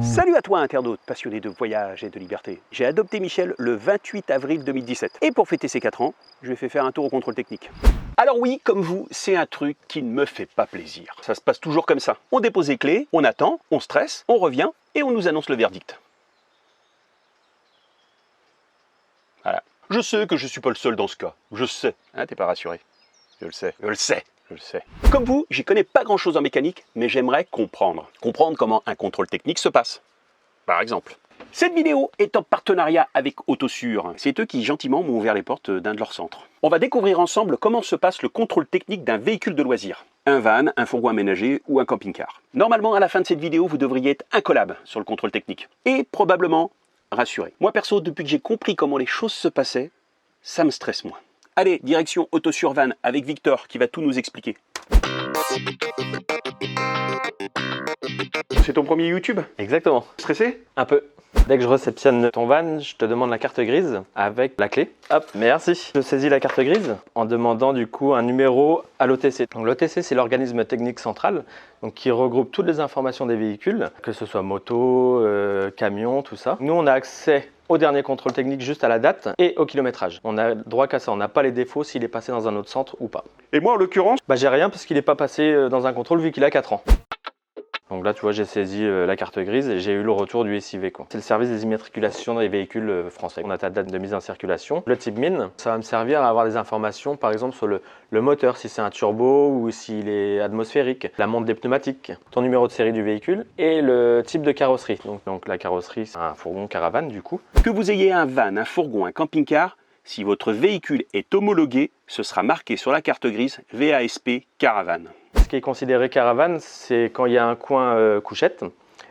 Salut à toi internaute passionné de voyage et de liberté. J'ai adopté Michel le 28 avril 2017 et pour fêter ses 4 ans, je lui ai fait faire un tour au contrôle technique. Alors oui, comme vous, c'est un truc qui ne me fait pas plaisir. Ça se passe toujours comme ça. On dépose les clés, on attend, on stresse, on revient et on nous annonce le verdict. Voilà. Je sais que je suis pas le seul dans ce cas. Je sais. Hein, t'es pas rassuré. Je le sais. Je le sais. Je le sais. Comme vous, j'y connais pas grand chose en mécanique, mais j'aimerais comprendre. Comprendre comment un contrôle technique se passe. Par exemple. Cette vidéo est en partenariat avec Autosur. C'est eux qui gentiment m'ont ouvert les portes d'un de leurs centres. On va découvrir ensemble comment se passe le contrôle technique d'un véhicule de loisir. Un van, un fourgon aménagé ou un camping-car. Normalement, à la fin de cette vidéo, vous devriez être incollable sur le contrôle technique. Et probablement rassuré. Moi perso, depuis que j'ai compris comment les choses se passaient, ça me stresse moins. Allez, direction Autosur Van avec Victor qui va tout nous expliquer. C'est ton premier YouTube? Exactement. Stressé? Un peu. Dès que je réceptionne ton van, je te demande la carte grise avec la clé. Hop, merci. Je saisis la carte grise en demandant du coup un numéro à l'OTC. Donc l'OTC, c'est l'organisme technique central donc, qui regroupe toutes les informations des véhicules, que ce soit moto, camion, tout ça. Nous, on a accès au dernier contrôle technique juste à la date et au kilométrage. On a droit qu'à ça, on n'a pas les défauts s'il est passé dans un autre centre ou pas. Et moi en l'occurrence? J'ai rien parce qu'il n'est pas passé dans un contrôle vu qu'il a 4 ans. Donc là, tu vois, j'ai saisi la carte grise et j'ai eu le retour du SIV. C'est le service des immatriculations des véhicules français. On a ta date de mise en circulation. Le type mine, ça va me servir à avoir des informations, par exemple, sur le moteur, si c'est un turbo ou s'il est atmosphérique, la montre des pneumatiques, ton numéro de série du véhicule et le type de carrosserie. Donc la carrosserie, c'est un fourgon caravane du coup. Que vous ayez un van, un fourgon, un camping-car, si votre véhicule est homologué, ce sera marqué sur la carte grise VASP Caravane. Ce qui est considéré caravane, c'est quand il y a un coin couchette,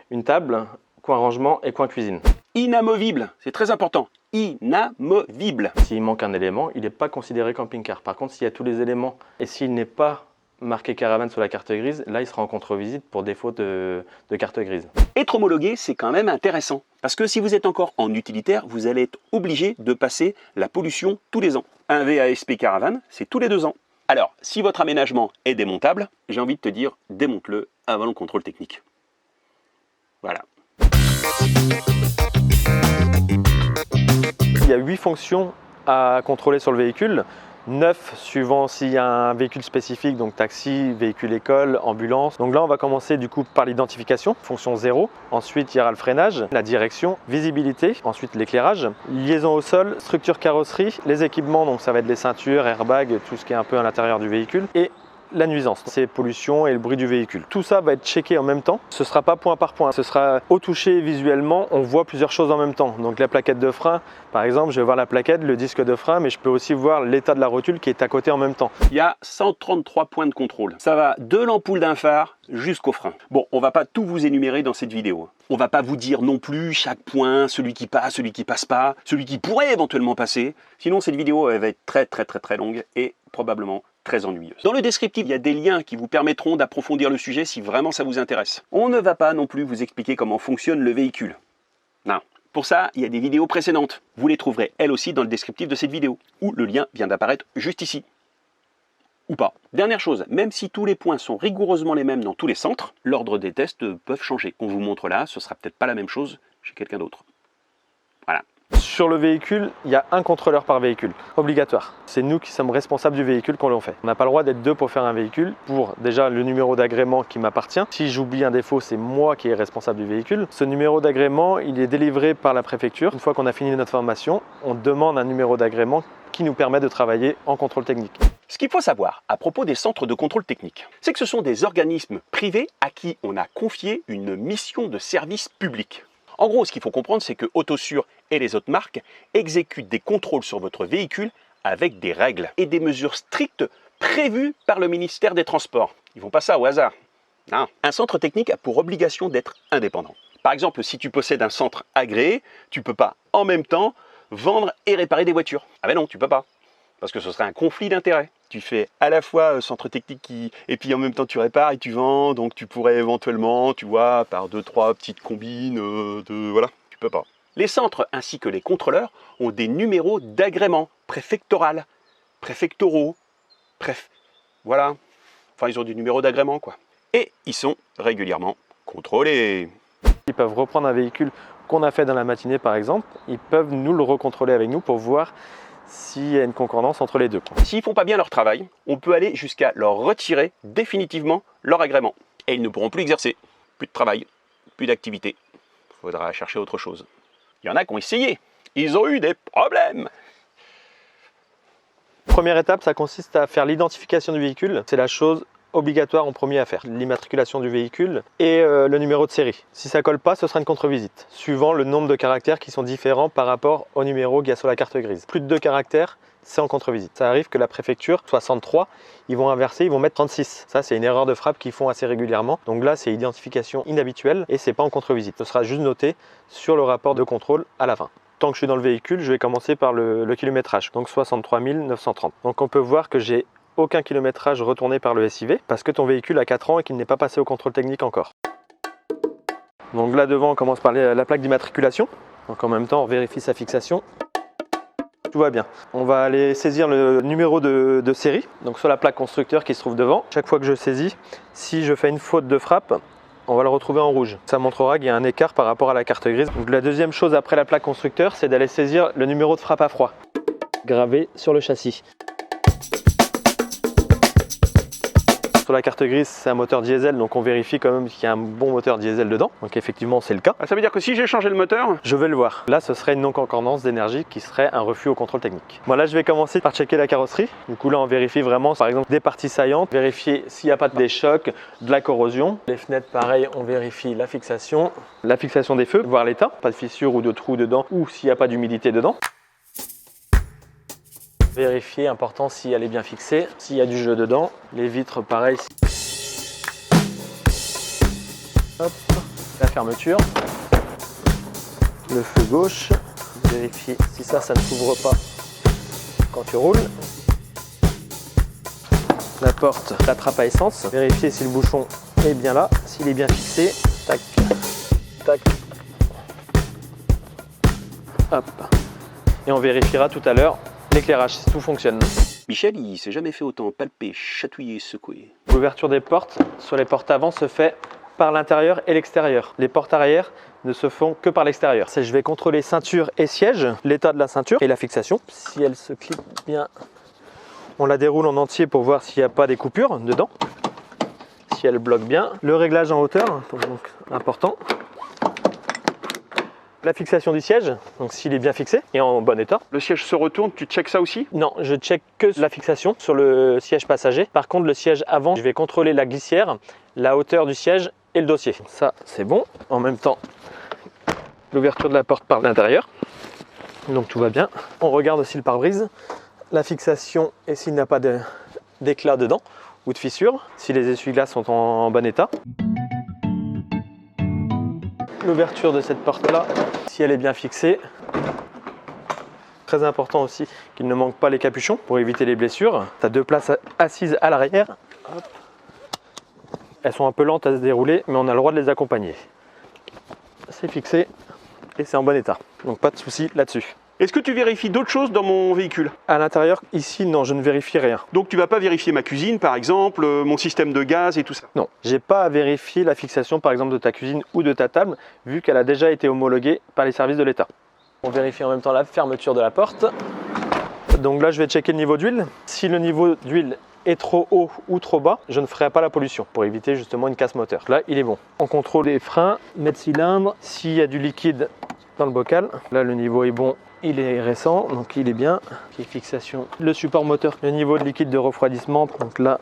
une table, coin rangement et coin cuisine. Inamovible, c'est très important. Inamovible. S'il manque un élément, il n'est pas considéré camping-car. Par contre, s'il y a tous les éléments et s'il n'est pas marqué caravane sur la carte grise, là, il sera en contre-visite pour défaut de carte grise. Être homologué, c'est quand même intéressant. Parce que si vous êtes encore en utilitaire, vous allez être obligé de passer la pollution tous les ans. Un VASP Caravane, c'est tous les 2 ans. Alors, si votre aménagement est démontable, j'ai envie de te dire, démonte-le avant le contrôle technique. Voilà. Il y a 8 fonctions à contrôler sur le véhicule. 9 suivant s'il y a un véhicule spécifique, donc taxi, véhicule école, ambulance. Donc là, on va commencer du coup par l'identification, fonction 0. Ensuite, il y aura le freinage, la direction, visibilité, ensuite l'éclairage, liaison au sol, structure carrosserie, les équipements, donc ça va être les ceintures, airbags, tout ce qui est un peu à l'intérieur du véhicule. Et la nuisance, c'est pollution et le bruit du véhicule. Tout ça va être checké en même temps. Ce ne sera pas point par point. Ce sera au toucher visuellement, on voit plusieurs choses en même temps. Donc la plaquette de frein, par exemple, je vais voir la plaquette, le disque de frein, mais je peux aussi voir l'état de la rotule qui est à côté en même temps. Il y a 133 points de contrôle. Ça va de l'ampoule d'un phare jusqu'au frein. Bon, on va pas tout vous énumérer dans cette vidéo. On va pas vous dire non plus chaque point, celui qui passe pas, celui qui pourrait éventuellement passer. Sinon, cette vidéo elle va être très longue et probablement très ennuyeuse. Dans le descriptif, il y a des liens qui vous permettront d'approfondir le sujet si vraiment ça vous intéresse. On ne va pas non plus vous expliquer comment fonctionne le véhicule. Non. Pour ça, il y a des vidéos précédentes. Vous les trouverez elles aussi dans le descriptif de cette vidéo, où le lien vient d'apparaître juste ici. Ou pas. Dernière chose, même si tous les points sont rigoureusement les mêmes dans tous les centres, l'ordre des tests peuvent changer. On vous montre là, ce sera peut-être pas la même chose chez quelqu'un d'autre. Voilà. Sur le véhicule, il y a un contrôleur par véhicule, obligatoire. C'est nous qui sommes responsables du véhicule qu'on l'on fait. On n'a pas le droit d'être 2 pour faire un véhicule, pour déjà le numéro d'agrément qui m'appartient. Si j'oublie un défaut, c'est moi qui est responsable du véhicule. Ce numéro d'agrément, il est délivré par la préfecture. Une fois qu'on a fini notre formation, on demande un numéro d'agrément qui nous permet de travailler en contrôle technique. Ce qu'il faut savoir à propos des centres de contrôle technique, c'est que ce sont des organismes privés à qui on a confié une mission de service public. En gros, ce qu'il faut comprendre, c'est que Autosur et les autres marques exécutent des contrôles sur votre véhicule avec des règles et des mesures strictes prévues par le ministère des Transports. Ils ne font pas ça au hasard. Non. Un centre technique a pour obligation d'être indépendant. Par exemple, si tu possèdes un centre agréé, tu ne peux pas en même temps vendre et réparer des voitures. Ah ben non, tu peux pas. Parce que ce serait un conflit d'intérêts. Tu fais à la fois centre technique et puis en même temps tu répares et tu vends, donc tu pourrais éventuellement, tu vois, par 2-3 petites combines, voilà, tu peux pas. Les centres ainsi que les contrôleurs ont des numéros d'agrément préfectoral, préfectoraux, voilà. Enfin, ils ont des numéros d'agrément, quoi. Et ils sont régulièrement contrôlés. Ils peuvent reprendre un véhicule qu'on a fait dans la matinée par exemple, ils peuvent nous le recontrôler avec nous pour voir s'il y a une concordance entre les deux. S'ils ne font pas bien leur travail, on peut aller jusqu'à leur retirer définitivement leur agrément. Et ils ne pourront plus exercer. Plus de travail, plus d'activité. Il faudra chercher autre chose. Il y en a qui ont essayé. Ils ont eu des problèmes. Première étape, ça consiste à faire l'identification du véhicule. C'est la chose obligatoire en premier à faire. L'immatriculation du véhicule et le numéro de série. Si ça colle pas, ce sera une contre-visite, suivant le nombre de caractères qui sont différents par rapport au numéro qu'il y a sur la carte grise. Plus de 2 caractères, c'est en contre-visite. Ça arrive que la préfecture, 63, ils vont inverser, ils vont mettre 36. Ça, c'est une erreur de frappe qu'ils font assez régulièrement. Donc là, c'est identification inhabituelle et c'est pas en contre-visite. Ce sera juste noté sur le rapport de contrôle à la fin. Tant que je suis dans le véhicule, je vais commencer par le kilométrage, donc 63 930. Donc on peut voir que j'ai aucun kilométrage retourné par le SIV parce que ton véhicule a 4 ans et qu'il n'est pas passé au contrôle technique encore. Donc là devant, on commence par la plaque d'immatriculation. Donc en même temps, on vérifie sa fixation. Tout va bien. On va aller saisir le numéro de série, donc sur la plaque constructeur qui se trouve devant. Chaque fois que je saisis, si je fais une faute de frappe, on va le retrouver en rouge. Ça montrera qu'il y a un écart par rapport à la carte grise. Donc la deuxième chose après la plaque constructeur, c'est d'aller saisir le numéro de frappe à froid, gravé sur le châssis. Sur la carte grise, c'est un moteur diesel, donc on vérifie quand même qu'il y a un bon moteur diesel dedans. Donc effectivement, c'est le cas. Ça veut dire que si j'ai changé le moteur, je vais le voir. Là, ce serait une non-concordance d'énergie qui serait un refus au contrôle technique. Bon, là, je vais commencer par checker la carrosserie. Du coup, là, on vérifie vraiment, par exemple, des parties saillantes. Vérifier s'il n'y a pas des chocs, de la corrosion. Les fenêtres, pareil, on vérifie la fixation des feux, voir l'état. Pas de fissures ou de trous dedans, ou s'il n'y a pas d'humidité dedans. Vérifier, important, si elle est bien fixée, s'il y a du jeu dedans. Les vitres, pareil. Hop, la fermeture. Le feu gauche. Vérifier si ça ne s'ouvre pas quand tu roules. La porte, la trappe à essence. Vérifier si le bouchon est bien là, s'il est bien fixé. Tac, tac. Hop. Et on vérifiera tout à l'heure l'éclairage, si tout fonctionne. Michel, il s'est jamais fait autant palper, chatouiller, secouer. L'ouverture des portes sur les portes avant se fait par l'intérieur et l'extérieur. Les portes arrière ne se font que par l'extérieur. Je vais contrôler ceinture et siège, l'état de la ceinture et la fixation. Si elle se clique bien, on la déroule en entier pour voir s'il n'y a pas des coupures dedans. Si elle bloque bien. Le réglage en hauteur, donc important. La fixation du siège, donc s'il est bien fixé et en bon état. Le siège se retourne, tu checkes ça aussi? Non, je check que la fixation sur le siège passager. Par contre, le siège avant, je vais contrôler la glissière, la hauteur du siège et le dossier. Ça, c'est bon. En même temps, l'ouverture de la porte par l'intérieur. Donc tout va bien. On regarde aussi le pare-brise, la fixation et s'il n'y a pas d'éclat dedans ou de fissure, si les essuie-glaces sont en bon état. L'ouverture de cette porte-là, si elle est bien fixée. Très important aussi qu'il ne manque pas les capuchons pour éviter les blessures. Tu as 2 places assises à l'arrière. Elles sont un peu lentes à se dérouler, mais on a le droit de les accompagner. C'est fixé et c'est en bon état. Donc pas de souci là-dessus. Est-ce que tu vérifies d'autres choses dans mon véhicule? À l'intérieur, ici, non, je ne vérifie rien. Donc tu vas pas vérifier ma cuisine, par exemple, mon système de gaz et tout ça? Non, j'ai pas à vérifier la fixation, par exemple, de ta cuisine ou de ta table, vu qu'elle a déjà été homologuée par les services de l'État. On vérifie en même temps la fermeture de la porte. Donc là, je vais checker le niveau d'huile. Si le niveau d'huile est trop haut ou trop bas, je ne ferai pas la pollution pour éviter justement une casse moteur. Là, il est bon. On contrôle les freins, mettre cylindre, s'il y a du liquide dans le bocal. Là, le niveau est bon. Il est récent, donc il est bien. Petite fixation. Le support moteur, le niveau de liquide de refroidissement, donc là,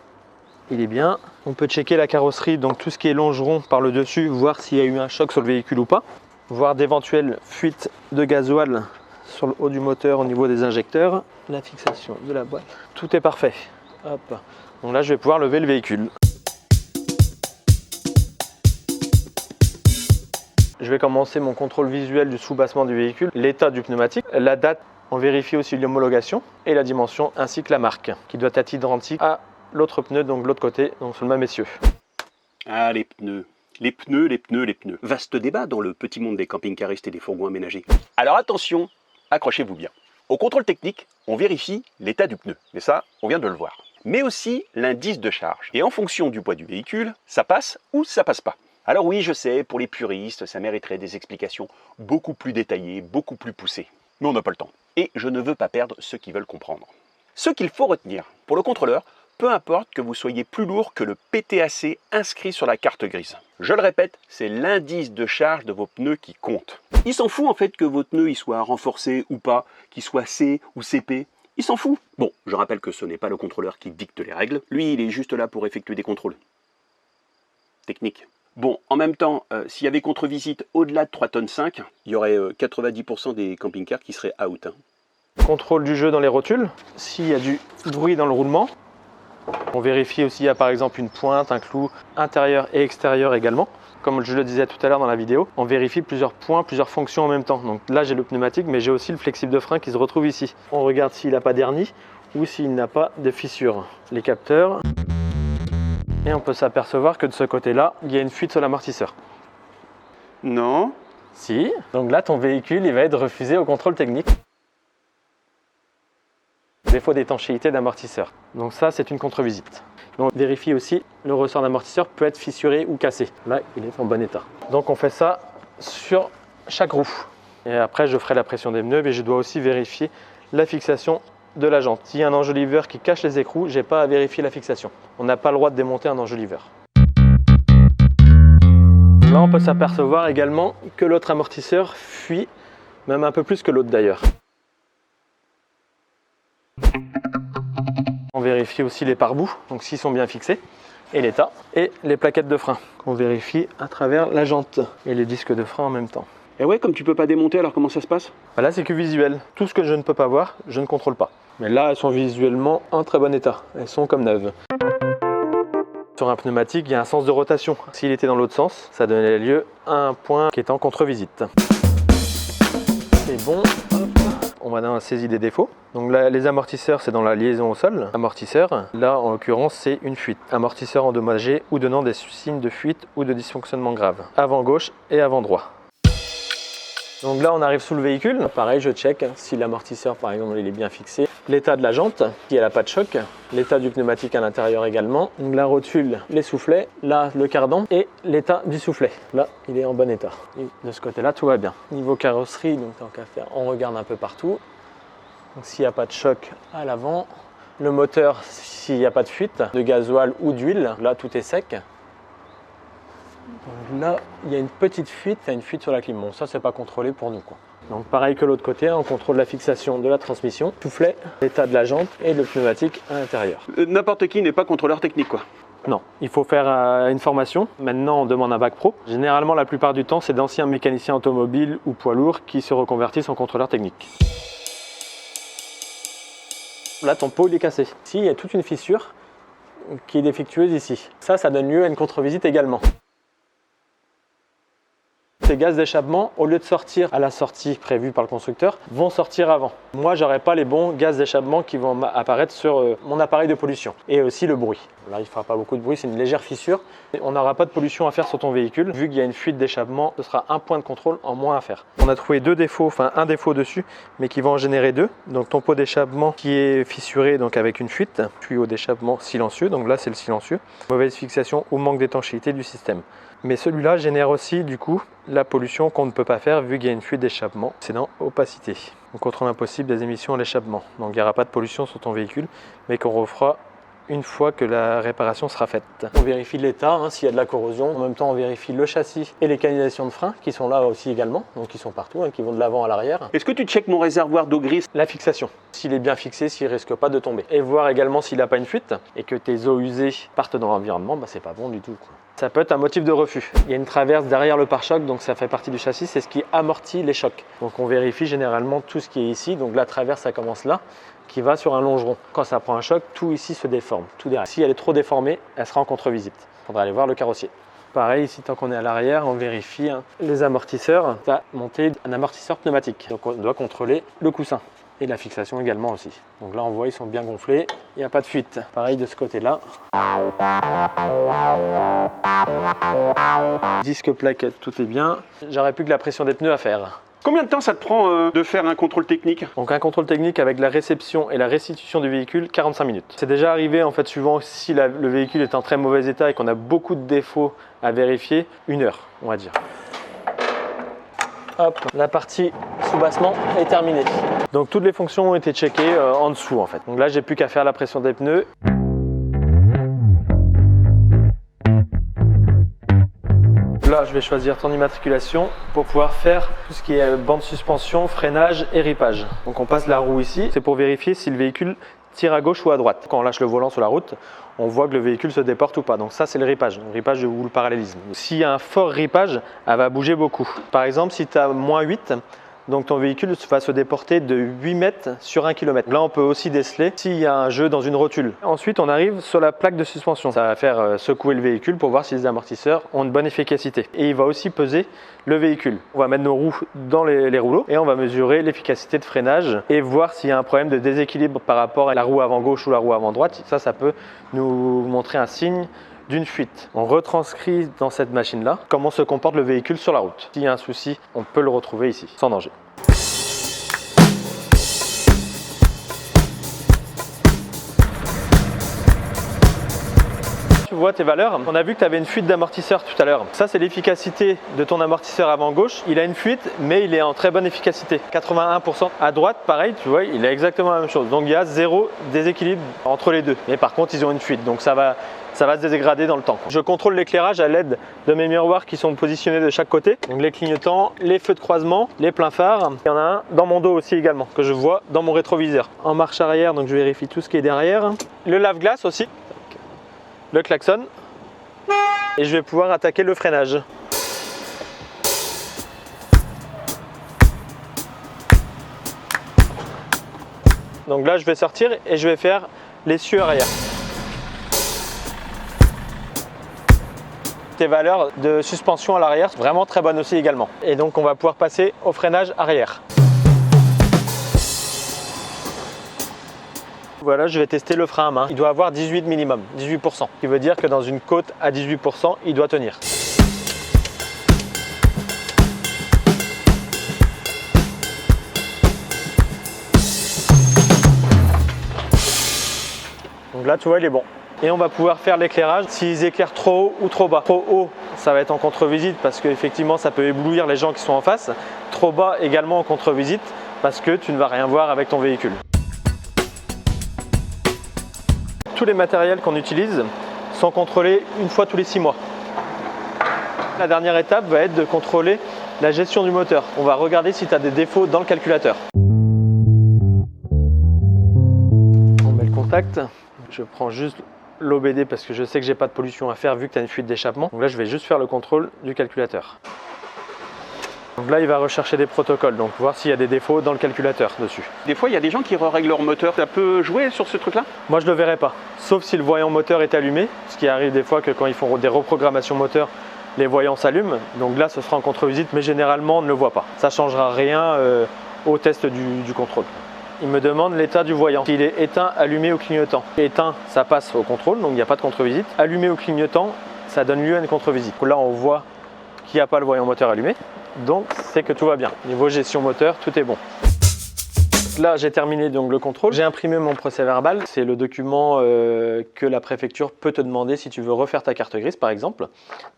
il est bien. On peut checker la carrosserie, donc tout ce qui est longeron par le dessus, voir s'il y a eu un choc sur le véhicule ou pas. Voir d'éventuelles fuites de gasoil sur le haut du moteur au niveau des injecteurs. La fixation de la boîte. Tout est parfait. Hop. Donc là, je vais pouvoir lever le véhicule. Je vais commencer mon contrôle visuel du soubassement du véhicule, l'état du pneumatique, la date, on vérifie aussi l'homologation et la dimension ainsi que la marque qui doit être identique à l'autre pneu, donc de l'autre côté, donc sur le même essieu. Ah, les pneus. Les pneus, les pneus, les pneus. Vaste débat dans le petit monde des camping-caristes et des fourgons aménagés. Alors attention, accrochez-vous bien. Au contrôle technique, on vérifie l'état du pneu. Mais ça, on vient de le voir. Mais aussi l'indice de charge. Et en fonction du poids du véhicule, ça passe ou ça passe pas. Alors oui, je sais, pour les puristes, ça mériterait des explications beaucoup plus détaillées, beaucoup plus poussées. Mais on n'a pas le temps. Et je ne veux pas perdre ceux qui veulent comprendre. Ce qu'il faut retenir, pour le contrôleur, peu importe que vous soyez plus lourd que le PTAC inscrit sur la carte grise. Je le répète, c'est l'indice de charge de vos pneus qui compte. Il s'en fout en fait que votre pneu il soit renforcé ou pas, qu'il soit C ou CP. Il s'en fout. Bon, je rappelle que ce n'est pas le contrôleur qui dicte les règles. Lui, il est juste là pour effectuer des contrôles techniques. Bon, en même temps, s'il y avait contre-visite au-delà de 3,5 tonnes, il y aurait 90% des camping-cars qui seraient out. Contrôle du jeu dans les rotules. S'il y a du bruit dans le roulement, on vérifie aussi s'il y a par exemple une pointe, un clou intérieur et extérieur également. Comme je le disais tout à l'heure dans la vidéo, on vérifie plusieurs points, plusieurs fonctions en même temps. Donc là, j'ai le pneumatique, mais j'ai aussi le flexible de frein qui se retrouve ici. On regarde s'il n'a pas d'hernie ou s'il n'a pas de fissure. Les capteurs. Et on peut s'apercevoir que de ce côté-là, il y a une fuite sur l'amortisseur. Non. Si. Donc là, ton véhicule, il va être refusé au contrôle technique. Défaut d'étanchéité d'amortisseur. Donc ça, c'est une contre-visite. On vérifie aussi le ressort d'amortisseur peut être fissuré ou cassé. Là, il est en bon état. Donc on fait ça sur chaque roue. Et après, je ferai la pression des pneus, mais je dois aussi vérifier la fixation de la jante. S'il y a un enjoliveur qui cache les écrous, je n'ai pas à vérifier la fixation. On n'a pas le droit de démonter un enjoliveur. Là, on peut s'apercevoir également que l'autre amortisseur fuit, même un peu plus que l'autre d'ailleurs. On vérifie aussi les pare-boues, donc s'ils sont bien fixés, et l'état, et les plaquettes de frein, qu'on vérifie à travers la jante, et les disques de frein en même temps. Et ouais, comme tu peux pas démonter, alors comment ça se passe? Là, c'est que visuel. Tout ce que je ne peux pas voir, je ne contrôle pas. Mais là, elles sont visuellement en très bon état. Elles sont comme neuves. Sur un pneumatique, il y a un sens de rotation. S'il était dans l'autre sens, ça donnait lieu à un point qui est en contre-visite. C'est bon. Hop. On va dans la saisie des défauts. Donc là, les amortisseurs, c'est dans la liaison au sol. Amortisseur, là en l'occurrence, c'est une fuite. Amortisseur endommagé ou donnant des signes de fuite ou de dysfonctionnement grave. Avant gauche et avant droit. Donc là, on arrive sous le véhicule. Pareil, je check si l'amortisseur, par exemple, il est bien fixé. L'état de la jante, si elle n'a pas de choc. L'état du pneumatique à l'intérieur également. Donc la rotule, les soufflets. Là, le cardan et l'état du soufflet. Là, il est en bon état. Et de ce côté-là, tout va bien. Niveau carrosserie, donc tant qu'à faire, on regarde un peu partout. Donc s'il n'y a pas de choc à l'avant. Le moteur, s'il n'y a pas de fuite de gasoil ou d'huile, là, tout est sec. Donc là, il y a une petite fuite, il y a une fuite sur la clim. Bon, ça, c'est pas contrôlé pour nous, quoi. Donc pareil que l'autre côté, on contrôle la fixation de la transmission, soufflet, l'état de la jante et le pneumatique à l'intérieur. N'importe qui n'est pas contrôleur technique, quoi. Non, il faut faire une formation. Maintenant, on demande un bac pro. Généralement, la plupart du temps, c'est d'anciens mécaniciens automobiles ou poids lourds qui se reconvertissent en contrôleur technique. Là, ton pot il est cassé. Ici, il y a toute une fissure qui est défectueuse ici. Ça donne lieu à une contre-visite également. Ces gaz d'échappement, au lieu de sortir à la sortie prévue par le constructeur, vont sortir avant. Moi, j'aurai pas les bons gaz d'échappement qui vont apparaître sur mon appareil de pollution. Et aussi le bruit. Là, il ne fera pas beaucoup de bruit, c'est une légère fissure. On n'aura pas de pollution à faire sur ton véhicule. Vu qu'il y a une fuite d'échappement, ce sera un point de contrôle en moins à faire. On a trouvé deux défauts, enfin un défaut dessus, mais qui va en générer deux. Donc ton pot d'échappement qui est fissuré donc avec une fuite, tuyau d'échappement silencieux, donc là c'est le silencieux. Mauvaise fixation ou manque d'étanchéité du système. Mais celui-là génère aussi du coup la pollution qu'on ne peut pas faire vu qu'il y a une fuite d'échappement. C'est dans opacité. On contrôle impossible des émissions à l'échappement. Donc il n'y aura pas de pollution sur ton véhicule, mais qu'on refera une fois que la réparation sera faite. On vérifie l'état, s'il y a de la corrosion. En même temps, on vérifie le châssis et les canalisations de frein qui sont là aussi également, donc ils sont partout, qui vont de l'avant à l'arrière. Est-ce que tu checkes mon réservoir d'eau grise? La fixation, s'il est bien fixé, s'il ne risque pas de tomber. Et voir également s'il n'a pas une fuite et que tes eaux usées partent dans l'environnement, c'est pas bon du tout, quoi. Ça peut être un motif de refus. Il y a une traverse derrière le pare-choc, donc ça fait partie du châssis, c'est ce qui amortit les chocs. Donc on vérifie généralement tout ce qui est ici, donc la traverse ça commence là, qui va sur un longeron. Quand ça prend un choc, tout ici se déforme, tout derrière. Si elle est trop déformée, elle sera en contre-visite. Il faudra aller voir le carrossier. Pareil, ici tant qu'on est à l'arrière, on vérifie les amortisseurs. Tu as monté un amortisseur pneumatique, donc on doit contrôler le coussin. Et la fixation également aussi. Donc là on voit ils sont bien gonflés, il n'y a pas de fuite. Pareil de ce côté-là. Disque plaquette, tout est bien. J'aurais plus que la pression des pneus à faire. Combien de temps ça te prend de faire un contrôle technique? Donc un contrôle technique avec la réception et la restitution du véhicule, 45 minutes. C'est déjà arrivé en fait suivant si le véhicule est en très mauvais état et qu'on a beaucoup de défauts à vérifier, 1 heure on va dire. Hop, la partie soubassement est terminée. Donc toutes les fonctions ont été checkées en dessous en fait. Donc là j'ai plus qu'à faire la pression des pneus. Là, je vais choisir ton immatriculation pour pouvoir faire tout ce qui est bande suspension, freinage et ripage. Donc on passe la roue ici, c'est pour vérifier si le véhicule tire à gauche ou à droite. Quand on lâche le volant sur la route, on voit que le véhicule se déporte ou pas. Donc ça, c'est le ripage ou le parallélisme. S'il y a un fort ripage, elle va bouger beaucoup. Par exemple, si tu as -8, donc ton véhicule va se déporter de 8 mètres sur 1 km. Là, on peut aussi déceler s'il y a un jeu dans une rotule. Ensuite, on arrive sur la plaque de suspension. Ça va faire secouer le véhicule pour voir si les amortisseurs ont une bonne efficacité. Et il va aussi peser le véhicule. On va mettre nos roues dans les rouleaux et on va mesurer l'efficacité de freinage et voir s'il y a un problème de déséquilibre par rapport à la roue avant gauche ou la roue avant droite. Ça peut nous montrer un signe d'une fuite. On retranscrit dans cette machine-là comment se comporte le véhicule sur la route. S'il y a un souci, on peut le retrouver ici, sans danger. Tu vois tes valeurs, on a vu que tu avais une fuite d'amortisseur tout à l'heure. Ça, c'est l'efficacité de ton amortisseur avant gauche. Il a une fuite, mais il est en très bonne efficacité. 81%. À droite, pareil, tu vois, il a exactement la même chose. Donc, il y a 0 déséquilibre entre les deux. Mais par contre, ils ont une fuite. Donc, ça va se dégrader dans le temps. Je contrôle l'éclairage à l'aide de mes miroirs qui sont positionnés de chaque côté. Donc, les clignotants, les feux de croisement, les pleins phares. Il y en a un dans mon dos aussi également, que je vois dans mon rétroviseur. En marche arrière, donc je vérifie tout ce qui est derrière. Le lave-glace aussi. Le klaxon et je vais pouvoir attaquer le freinage. Donc là je vais sortir et je vais faire l'essieu arrière. Tes valeurs de suspension à l'arrière sont vraiment très bonnes aussi également. Et donc on va pouvoir passer au freinage arrière. Voilà, je vais tester le frein à main. Il doit avoir 18 minimum, 18%. Ce qui veut dire que dans une côte à 18%, il doit tenir. Donc là, tu vois, il est bon. Et on va pouvoir faire l'éclairage s'ils éclairent trop haut ou trop bas. Trop haut, ça va être en contre-visite parce qu'effectivement, ça peut éblouir les gens qui sont en face. Trop bas également en contre-visite parce que tu ne vas rien voir avec ton véhicule. Tous les matériels qu'on utilise sont contrôlés une fois tous les 6 mois. La dernière étape va être de contrôler la gestion du moteur. On va regarder si tu as des défauts dans le calculateur. On met le contact. Je prends juste l'OBD parce que je sais que j'ai pas de pollution à faire vu que tu as une fuite d'échappement. Donc là, je vais juste faire le contrôle du calculateur. Donc là, il va rechercher des protocoles, donc voir s'il y a des défauts dans le calculateur dessus. Des fois, il y a des gens qui règlent leur moteur. Ça peut jouer sur ce truc-là? Moi, je ne le verrai pas, sauf si le voyant moteur est allumé, ce qui arrive des fois que quand ils font des reprogrammations moteur, les voyants s'allument. Donc là, ce sera en contre-visite, mais généralement, on ne le voit pas. Ça ne changera rien au test du contrôle. Il me demande l'état du voyant, s'il est éteint, allumé ou clignotant. Éteint, ça passe au contrôle, donc il n'y a pas de contre-visite. Allumé ou clignotant, ça donne lieu à une contre-visite. Là, on voit qu'il n'y a pas le voyant moteur allumé. Donc c'est que tout va bien. Niveau gestion moteur, tout est bon. Là, j'ai terminé donc le contrôle. J'ai imprimé mon procès-verbal. C'est le document que la préfecture peut te demander si tu veux refaire ta carte grise, par exemple,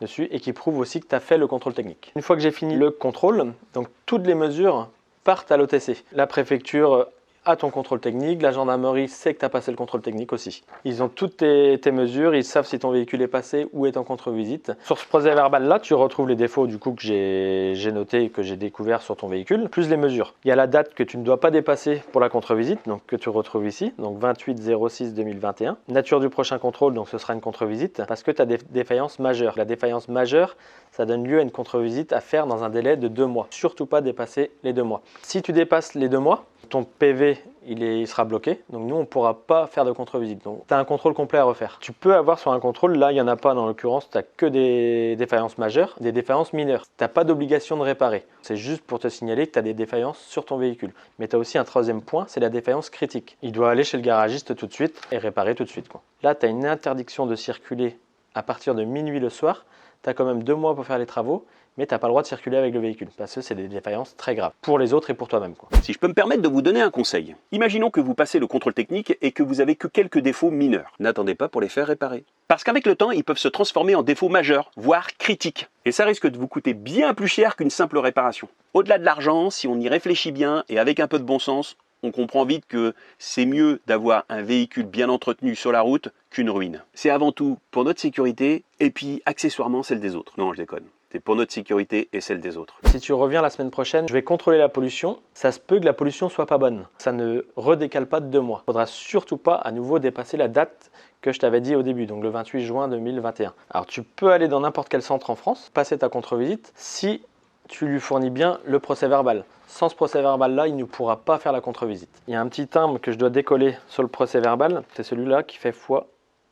dessus, et qui prouve aussi que tu as fait le contrôle technique. Une fois que j'ai fini le contrôle, donc toutes les mesures partent à l'OTC. La préfecture à ton contrôle technique, la gendarmerie sait que tu as passé le contrôle technique aussi. Ils ont toutes tes mesures, ils savent si ton véhicule est passé ou est en contre-visite. Sur ce procès-verbal là, tu retrouves les défauts du coup que j'ai noté et que j'ai découvert sur ton véhicule, plus les mesures. Il y a la date que tu ne dois pas dépasser pour la contre-visite, donc que tu retrouves ici, donc 28/06/2021. Nature du prochain contrôle, donc ce sera une contre-visite parce que tu as des défaillances majeures. La défaillance majeure, ça donne lieu à une contre-visite à faire dans un délai de 2 mois. Surtout pas dépasser les 2 mois. Si tu dépasses les 2 mois, ton PV il sera bloqué, donc nous on ne pourra pas faire de contre-visite. Donc tu as un contrôle complet à refaire. Tu peux avoir sur un contrôle, là il n'y en a pas dans l'occurrence, tu n'as que des défaillances majeures, des défaillances mineures. Tu n'as pas d'obligation de réparer. C'est juste pour te signaler que tu as des défaillances sur ton véhicule. Mais tu as aussi un troisième point, c'est la défaillance critique. Il doit aller chez le garagiste tout de suite et réparer tout de suite. Là tu as une interdiction de circuler à partir de minuit le soir. Tu as quand même 2 mois pour faire les travaux mais tu n'as pas le droit de circuler avec le véhicule parce que c'est des défaillances très graves pour les autres et pour toi-même. Si je peux me permettre de vous donner un conseil, imaginons que vous passez le contrôle technique et que vous avez que quelques défauts mineurs. N'attendez pas pour les faire réparer. Parce qu'avec le temps, ils peuvent se transformer en défauts majeurs, voire critiques. Et ça risque de vous coûter bien plus cher qu'une simple réparation. Au-delà de l'argent, si on y réfléchit bien et avec un peu de bon sens, on comprend vite que c'est mieux d'avoir un véhicule bien entretenu sur la route qu'une ruine. C'est avant tout pour notre sécurité et puis accessoirement celle des autres. Non, je déconne. C'est pour notre sécurité et celle des autres. Si tu reviens la semaine prochaine, je vais contrôler la pollution. Ça se peut que la pollution soit pas bonne. Ça ne redécale pas de 2 mois. Il ne faudra surtout pas à nouveau dépasser la date que je t'avais dit au début, donc le 28 juin 2021. Alors tu peux aller dans n'importe quel centre en France, passer ta contre-visite si tu lui fournis bien le procès-verbal. Sans ce procès-verbal-là, il ne pourra pas faire la contre-visite. Il y a un petit timbre que je dois décoller sur le procès-verbal. C'est celui-là qui fait foi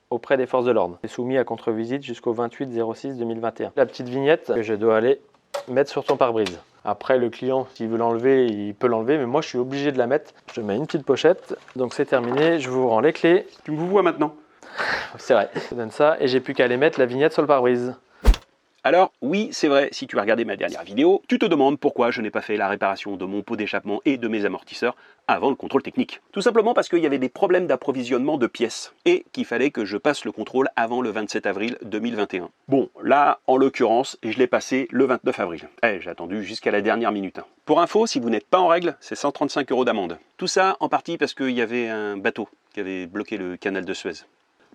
auprès des forces de l'ordre. C'est soumis à contre-visite jusqu'au 28/06/2021. La petite vignette que je dois aller mettre sur ton pare-brise. Après, le client, s'il veut l'enlever, il peut l'enlever, mais moi, je suis obligé de la mettre. Je mets une petite pochette, donc c'est terminé. Je vous rends les clés. Tu me vois maintenant? C'est vrai. Je donne ça et j'ai plus qu'à aller mettre la vignette sur le pare-brise. Alors oui, c'est vrai, si tu as regardé ma dernière vidéo, tu te demandes pourquoi je n'ai pas fait la réparation de mon pot d'échappement et de mes amortisseurs avant le contrôle technique. Tout simplement parce qu'il y avait des problèmes d'approvisionnement de pièces et qu'il fallait que je passe le contrôle avant le 27 avril 2021. Bon, là, en l'occurrence, je l'ai passé le 29 avril. J'ai attendu jusqu'à la dernière minute. Pour info, si vous n'êtes pas en règle, c'est 135 € d'amende. Tout ça en partie parce qu'il y avait un bateau qui avait bloqué le canal de Suez.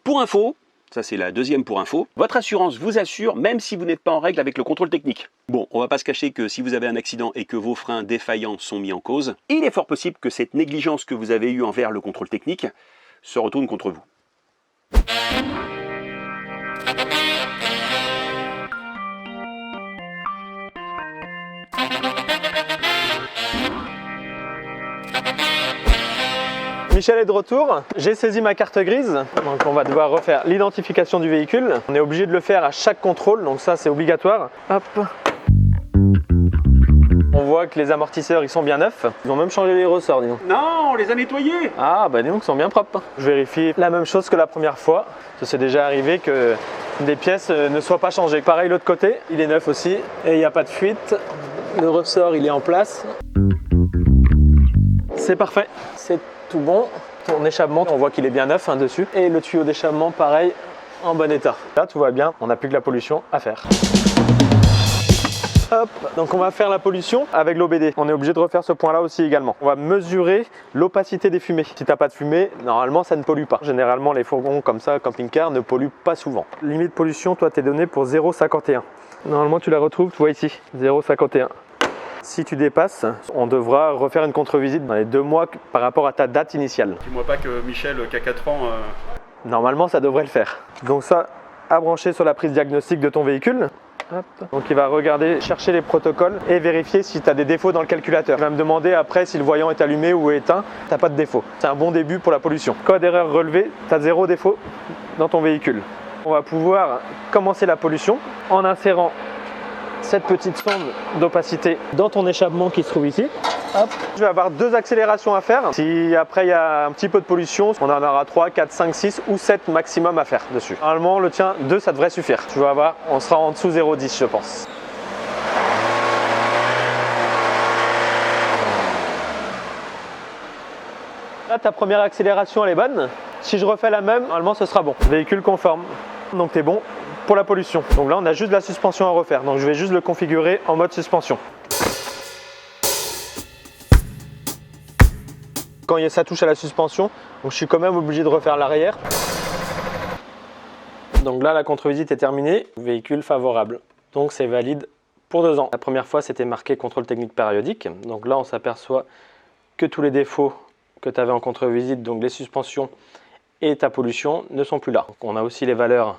Pour info, ça c'est la deuxième pour info, votre assurance vous assure même si vous n'êtes pas en règle avec le contrôle technique. Bon, on va pas se cacher que si vous avez un accident et que vos freins défaillants sont mis en cause, il est fort possible que cette négligence que vous avez eue envers le contrôle technique se retourne contre vous. Michel est de retour, j'ai saisi ma carte grise, donc on va devoir refaire l'identification du véhicule. On est obligé de le faire à chaque contrôle, donc ça c'est obligatoire. Hop. On voit que les amortisseurs ils sont bien neufs, ils ont même changé les ressorts, dis donc. Non, on les a nettoyés. Ah bah dis donc, ils sont bien propres. Je vérifie la même chose que la première fois, c'est déjà arrivé que des pièces ne soient pas changées. Pareil l'autre côté, il est neuf aussi et il n'y a pas de fuite. Le ressort il est en place. C'est parfait, c'est tout bon. Ton échappement, on voit qu'il est bien neuf dessus. Et le tuyau d'échappement, pareil, en bon état. Là, tout va bien, on n'a plus que la pollution à faire. Hop, donc on va faire la pollution avec l'OBD. On est obligé de refaire ce point-là aussi également. On va mesurer l'opacité des fumées. Si tu n'as pas de fumée, normalement, ça ne pollue pas. Généralement, les fourgons comme ça, camping-car, ne polluent pas souvent. Limite pollution, toi, t'es donné pour 0,51. Normalement, tu la retrouves, tu vois ici, 0,51. Si tu dépasses, on devra refaire une contre-visite dans les 2 mois par rapport à ta date initiale. Dis-moi pas que Michel, qui a 4 ans... Normalement, ça devrait le faire. Donc ça, à brancher sur la prise diagnostique de ton véhicule. Hop. Donc il va regarder, chercher les protocoles et vérifier si tu as des défauts dans le calculateur. Il va me demander après si le voyant est allumé ou éteint. Tu n'as pas de défaut. C'est un bon début pour la pollution. Code erreur relevé, tu as 0 défaut dans ton véhicule. On va pouvoir commencer la pollution en insérant cette petite sonde d'opacité dans ton échappement qui se trouve ici. Hop. Je vais avoir 2 accélérations à faire. Si après il y a un petit peu de pollution, on en aura 3, 4, 5, 6 ou 7 maximum à faire dessus. Normalement le tien, 2 ça devrait suffire. Tu vas voir, on sera en dessous 0,10 je pense. Là ta première accélération elle est bonne. Si je refais la même, normalement ce sera bon. Véhicule conforme. Donc t'es bon pour la pollution. Donc là on a juste la suspension à refaire. Donc je vais juste le configurer en mode suspension. Quand ça touche à la suspension, donc je suis quand même obligé de refaire l'arrière. Donc là la contre-visite est terminée, véhicule favorable. Donc c'est valide pour 2 ans. La première fois c'était marqué contrôle technique périodique. Donc là on s'aperçoit que tous les défauts que tu avais en contre-visite, donc les suspensions et ta pollution ne sont plus là. Donc on a aussi les valeurs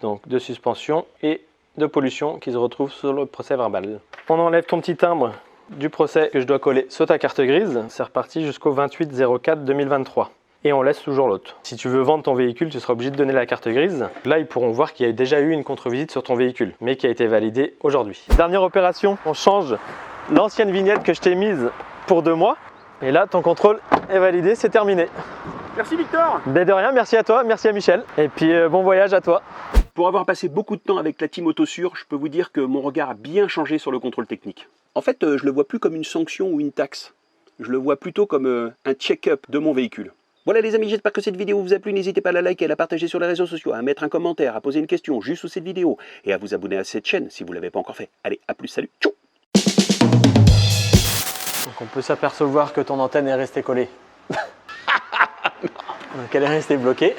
donc, de suspension et de pollution qui se retrouvent sur le procès verbal. On enlève ton petit timbre du procès que je dois coller sur ta carte grise. C'est reparti jusqu'au 28/04/2023. Et on laisse toujours l'autre. Si tu veux vendre ton véhicule, tu seras obligé de donner la carte grise. Là, ils pourront voir qu'il y a déjà eu une contre-visite sur ton véhicule, mais qui a été validée aujourd'hui. Dernière opération, on change l'ancienne vignette que je t'ai mise pour 2 mois. Et là, ton contrôle est validé, c'est terminé. Merci Victor. Mais de rien, merci à toi, merci à Michel. Et puis bon voyage à toi. Pour avoir passé beaucoup de temps avec la team Autosur, je peux vous dire que mon regard a bien changé sur le contrôle technique. En fait, je le vois plus comme une sanction ou une taxe. Je le vois plutôt comme un check-up de mon véhicule. Voilà les amis, j'espère que cette vidéo vous a plu. N'hésitez pas à la liker, à la partager sur les réseaux sociaux, à mettre un commentaire, à poser une question juste sous cette vidéo et à vous abonner à cette chaîne si vous ne l'avez pas encore fait. Allez, à plus, salut, ciao. Donc on peut s'apercevoir que ton antenne est restée collée. Donc elle est restée bloquée.